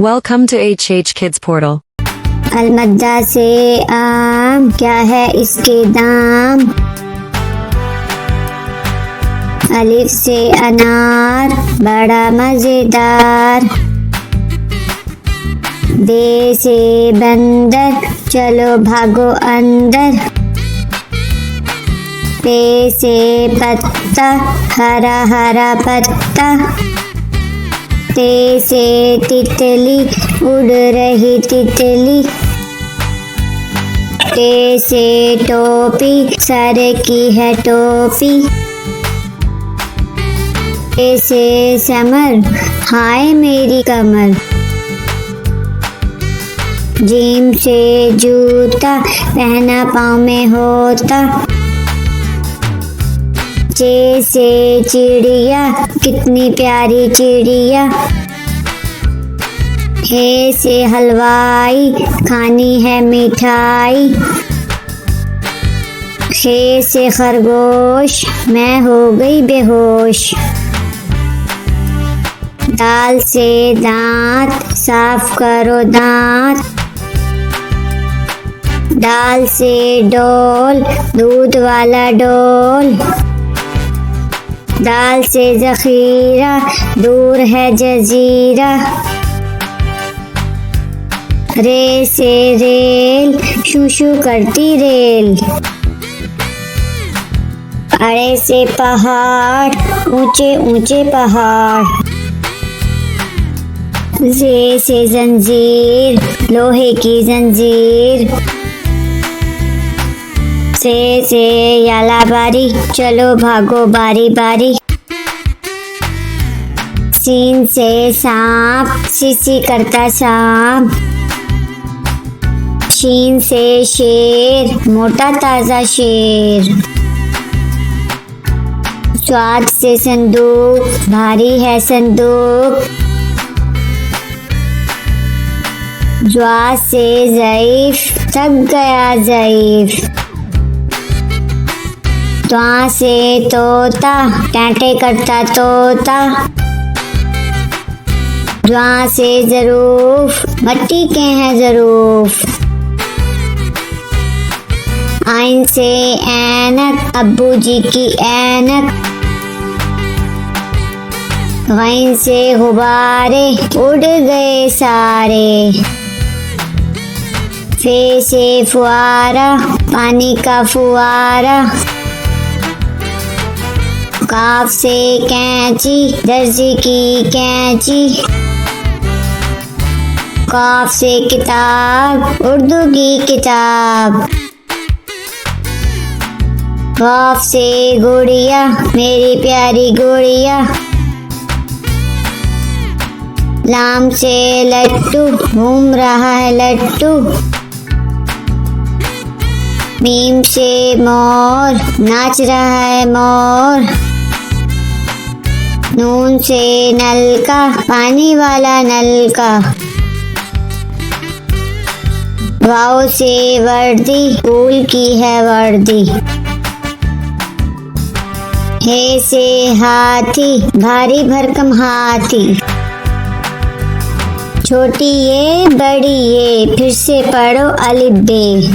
Welcome to HH Kids Portal. अलमद्दा से आम, क्या है इसके दाम। अलिफ से अनार, बड़ा मजेदार। बे से बंदर, चलो भागो अंदर। पे से पत्ता, हरा हरा पत्ता। ते से तितली, उड़ रही तितली। टे से टोपी, सर की है टोपी। टे से समर, हाय मेरी कमर। जीम से जूता, पहना पाँव में होता। चे से चिड़िया, कितनी प्यारी चिड़िया। हे से हलवाई, खानी है मिठाई। खे से खरगोश, मैं हो गई बेहोश। दाल से दांत, साफ करो दांत। दाल से डोल, दूध वाला डोल। दाल से जखीरा, दूर है जजीरा। रे से रेल, शू शू करती रेल। अड़े से पहाड़, ऊंचे ऊंचे पहाड़। जे से जंजीर, लोहे की जंजीर। से याला बारी, चलो भागो बारी बारी। सीन से सांप, सीसी करता सांप। शीन से शेर, मोटा ताजा शेर। स्वाद से संदूक, भारी है संदूक। ज्वा से ज़ईफ, थक गया ज़ईफ। त्वा से तोता, टांटे करता तोता। ज्वा से ज़रूफ, मट्टी के हैं ज़रूफ। आइन से ऐनक, अब्बू जी की ऐनक। गैन से गुब्बारे, उड़ गए सारे। फे से फुआरा, पानी का फुआरा। काफ से कैंची, दर्जी की कैंची। काफ से किताब, उर्दू की किताब। काफ से गुड़िया, मेरी प्यारी गुड़िया। लाम से लट्टू, घूम रहा है लट्टू। मीम से मोर, नाच रहा है मोर। नून से नलका, पानी वाला नलका। वाव से वर्दी, फूल की है वर्दी। हे से हाथी, भारी भरकम हाथी। छोटी ये, बड़ी ये, फिर से पढ़ो अलिफ बे।